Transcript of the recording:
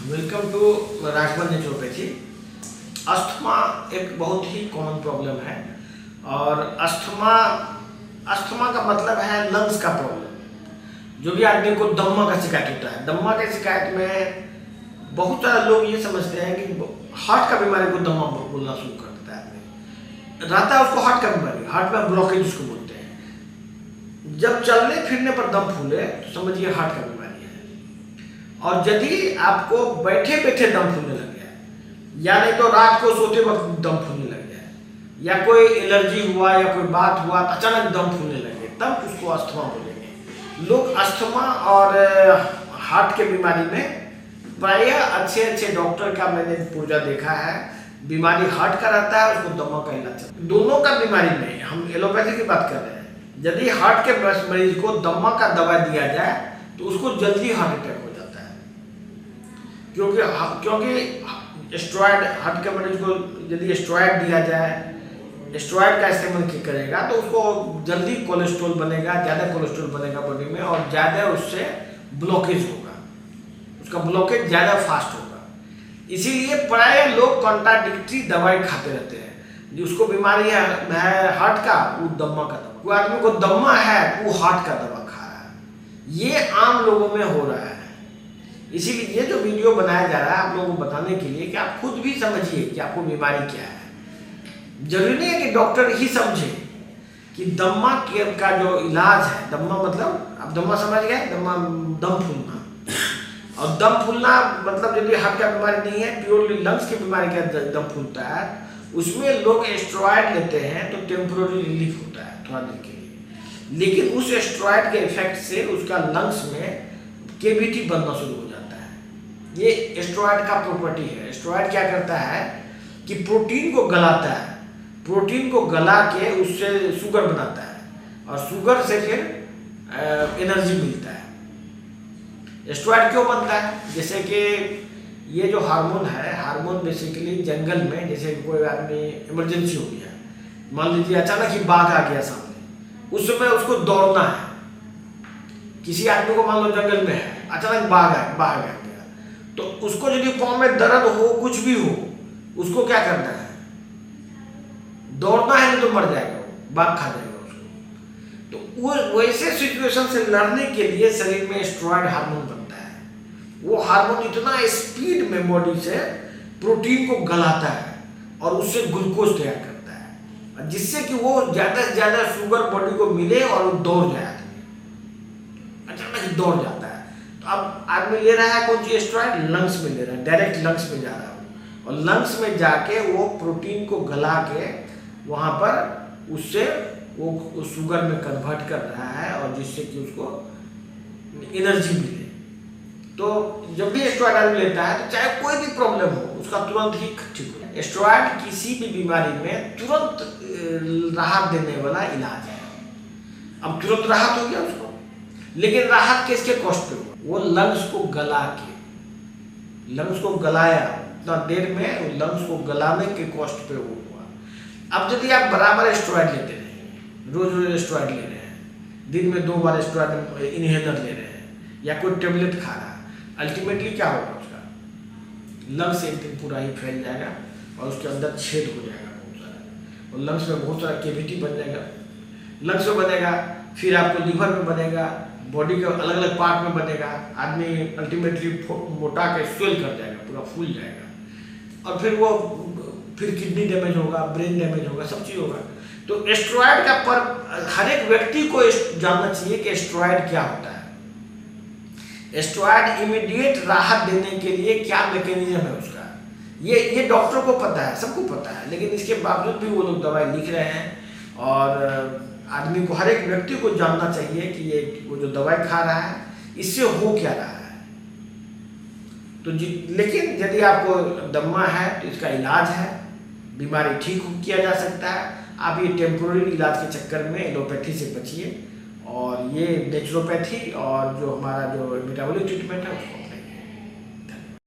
Welcome to Rajman naturopathy. Asthma एक बहुत ही common problem है और अस्थमा का मतलब है लंग्स का प्रॉब्लम। जो भी आदमी को दम्मा का शिकायत होता है, दम्मा के शिकायत में बहुत सारे लोग ये समझते हैं कि हार्ट का बीमारी को दम्मा बोलना शुरू कर देता है। आदमी रहता है उसको हार्ट का बीमारी, हार्ट में ब्लॉकेज उसको बोलते हैं। जब चलने फिरने पर दम फूले तो समझिए हार्ट का बीमारी है। और यदि आपको बैठे बैठे दम फूलने लग गया, या नहीं तो रात को सोते वक्त दम फूलने लग गया, या कोई एलर्जी हुआ या कोई बात हुआ अचानक दम फूलने लगे, तब उसको अस्थमा बोलेंगे। लोग अस्थमा और हार्ट के बीमारी में प्रायः अच्छे डॉक्टर का मैंने पूर्जा देखा है, बीमारी हार्ट का रहता है, उसको दमा का इलाज चलता है। दोनों का बीमारी में हम एलोपैथी की बात कर रहे हैं। यदि हार्ट के मरीज को दमा का दवा दिया जाए तो उसको जल्दी हार्ट अटैक हो जाता है, क्योंकि स्टेरॉयड, हार्ट के मरीज को यदि स्टेरॉयड दिया जाए, स्टेरॉयड का इस्तेमाल करेगा तो उसको जल्दी कोलेस्ट्रॉल बनेगा, ज़्यादा कोलेस्ट्रॉल बनेगा बॉडी में और ज़्यादा उससे ब्लॉकेज होगा, उसका ब्लॉकेज ज़्यादा फास्ट होगा। इसीलिए प्राय लोग कॉन्ट्राडिक्टरी दवाई खाते रहते हैं। जिसको बीमारी है हार्ट का, वो दम्मा का दवा, कोई आदमी को दम्मा है वो हार्ट का दवा खा रहा है। ये आम लोगों में हो रहा है। इसीलिए ये जो वीडियो बनाया जा रहा है आप लोगों को बताने के लिए कि आप खुद भी समझिए कि आपको बीमारी क्या है। जरूरी नहीं है कि डॉक्टर ही समझे कि दम्मा का जो इलाज है, दम्मा मतलब आप दम्मा समझ गए, दम्मा दम फूलना, और दम फूलना मतलब यदि हार्ट का बीमारी नहीं है, प्योरली लंग्स की बीमारी का दम फूलता है, उसमें लोग स्टेरॉयड लेते हैं तो टेम्पोररी रिलीफ होता है थोड़ा देर के लिए। लेकिन उस स्टेरॉयड के इफेक्ट से उसका लंग्स में केविटी बनना शुरू हो जाता है। ये स्टेरॉयड का प्रॉपर्टी है। स्टेरॉयड क्या करता है कि प्रोटीन को गलाता है, प्रोटीन को गला के उससे शुगर बनाता है और शुगर से फिर एनर्जी मिलता है। स्टेरॉयड क्यों बनता है? जैसे कि ये जो हार्मोन है, हार्मोन बेसिकली जंगल में, जैसे कोई आदमी इमरजेंसी हो गया, मान लीजिए अचानक ही बाघ आ गया सामने, उस समय उसको दौड़ना है। किसी आदमी को मान लो जंगल में है, अचानक बाघ आ गया, तो उसको यदि पाँव में दर्द हो, कुछ भी हो, उसको क्या करना है? दौड़ना है, नहीं तो मर जाएगा, बाघ खा जाएगा उसको। तो वो वैसे सिचुएशन से लड़ने के लिए शरीर में स्टेरॉयड हार्मोन बनता है। वो हार्मोन इतना स्पीड में बॉडी से प्रोटीन को गलाता है और उससे ग्लूकोज तैयार करता है, जिससे कि वो ज़्यादा से ज़्यादा शुगर बॉडी को मिले और वो दौड़ जाए, अचानक दौड़ जाता है। तो अब आदमी ले रहा है कौन सी स्टेरॉयड? लंग्स में ले रहा है, डायरेक्ट लंग्स में जा रहा है, और लंग्स में जाके वो प्रोटीन को गला के वहाँ पर उससे वो शुगर में कन्वर्ट कर रहा है, और जिससे कि उसको एनर्जी मिले। तो जब भी स्टेरॉयड आदमी लेता है तो चाहे कोई भी प्रॉब्लम हो, उसका तुरंत ही ठीक हो जाए। स्टेरॉयड किसी भी बीमारी में तुरंत राहत देने वाला इलाज है। अब तुरंत राहत हो गया उसको, लेकिन राहत किसके कॉस्ट पे हुआ? वो लंग्स को गला के, लंग्स को गलाया उतना देर में, लंग्स को गलाने के कॉस्ट पे वो हुआ। अब यदि आप बराबर स्टेरॉयड लेते रहे, रोज स्टेरॉयड ले रहे हैं, दिन में 2 बार स्टेरॉयड इनहेलर ले रहे हैं, या कोई टेबलेट खा रहा है, अल्टीमेटली क्या होगा? उसका लंग्स एक दिन पूरा ही फैल जाएगा और उसके अंदर छेद हो जाएगा बहुत सारा, और लंग्स में बहुत सारा केविटी बन जाएगा। लंग्स में बनेगा, फिर आपको लीवर में बनेगा, बॉडी के अलग अलग पार्ट में बनेगा। आदमी अल्टीमेटली मोटा के स्वेल कर जाएगा, पूरा फूल जाएगा, और फिर किडनी डैमेज होगा, ब्रेन डैमेज होगा, सब चीज़ होगा। तो स्टेरॉयड का पर हर एक व्यक्ति को जानना चाहिए कि स्टेरॉयड क्या होता है। स्टेरॉयड इमीडिएट राहत देने के लिए क्या मैकेनिज्म है उसका, ये डॉक्टर को पता है, सबको पता है, लेकिन इसके बावजूद भी वो लोग दवाई लिख रहे हैं। और आदमी को, हर एक व्यक्ति को जानना चाहिए कि ये वो जो दवाई खा रहा है इससे हो क्या रहा है। तो लेकिन यदि आपको दम्मा है तो इसका इलाज है, बीमारी ठीक किया जा सकता है। आप ये टेम्पोररी इलाज के चक्कर में एलोपैथी से बचिए, और ये नेचुरोपैथी और जो हमारा जो मेटाबॉलिक ट्रीटमेंट है उसको